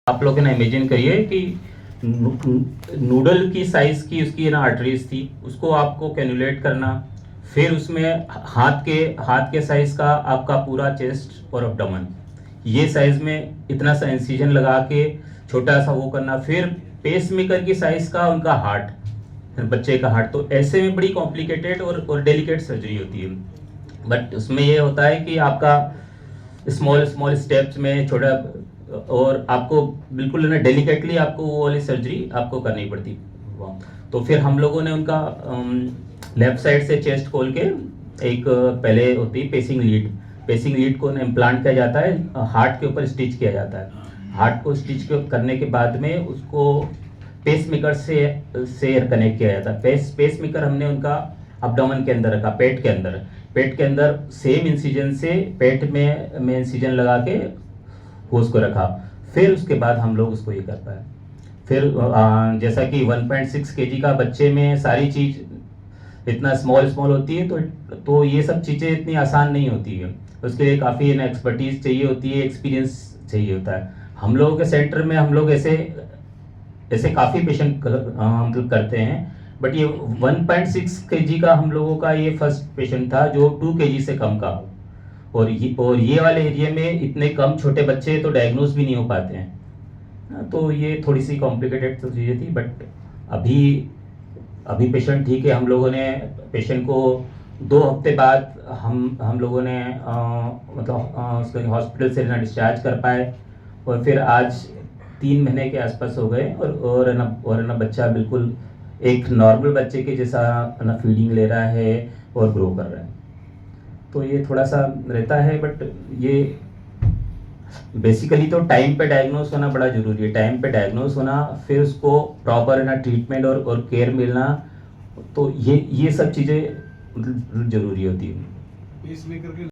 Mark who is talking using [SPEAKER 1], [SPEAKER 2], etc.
[SPEAKER 1] आप लोग ना इमेजिन करिए कि नूडल की साइज की उसकी ना आर्टरीज थी, उसको आपको कैलकुलेट करना, फिर उसमें हाथ के साइज का आपका पूरा चेस्ट और अब्डोमेन, ये साइज में इतना सा इंसिजन लगा के छोटा सा वो करना, फिर पेस मेकर की साइज का उनका हार्ट, बच्चे का हार्ट, तो ऐसे में बड़ी कॉम्प्लिकेटेड और डेलिकेट सर्जरी होती है। बट उसमें ये होता है कि आपका स्मॉल स्मॉल स्टेप्स में छोटा, और आपको बिल्कुल ना डेलिकेटली आपको वो वाली सर्जरी आपको करनी पड़ती। तो फिर हम लोगों ने उनका लेफ्ट साइड से चेस्ट खोल के एक पहले होती है पेसिंग लीड को इम्प्लांट किया जाता है, हार्ट के ऊपर स्टिच किया जाता है। हार्ट को स्टिच करने के बाद में उसको पेस मेकर से कनेक्ट किया जाता है। पेस मेकर हमने उनका अब्डोमेन के अंदर रखा, पेट के अंदर सेम इंसिजन से पेट में इंसिजन लगा के उसको रखा। फिर उसके बाद हम लोग उसको ये कर पाए। फिर जैसा कि 1.6 केजी का बच्चे में सारी चीज़ इतना स्मॉल होती है, तो ये सब चीज़ें इतनी आसान नहीं होती है। उसके लिए काफ़ी ना एक्सपर्टीज चाहिए होती है, एक्सपीरियंस चाहिए होता है। हम लोगों के सेंटर में हम लोग ऐसे ऐसे काफ़ी पेशेंट मतलब करते हैं, बट ये 1.6 केजी का हम लोगों का ये फर्स्ट पेशेंट था जो 2 केजी से कम का हो। और ये वाले एरिया में इतने कम छोटे बच्चे तो डायग्नोज भी नहीं हो पाते हैं। तो ये थोड़ी सी कॉम्प्लिकेटेड तो चीज़ें थी, बट अभी अभी पेशेंट ठीक है। हम लोगों ने पेशेंट को 2 हफ्ते बाद हम लोगों ने मतलब उसको हॉस्पिटल से ना डिस्चार्ज कर पाए, और फिर आज 3 महीने के आसपास हो गए, और ना बच्चा बिल्कुल एक नॉर्मल बच्चे के जैसा ना फीडिंग ले रहा है और ग्रो कर रहा है। तो ये थोड़ा सा रहता है, बट ये बेसिकली तो टाइम पे डायग्नोस होना बड़ा ज़रूरी है। टाइम पे डायग्नोस होना, फिर उसको प्रॉपर ना ट्रीटमेंट और केयर मिलना, तो ये सब चीज़ें मतलब ज़रूरी होती है।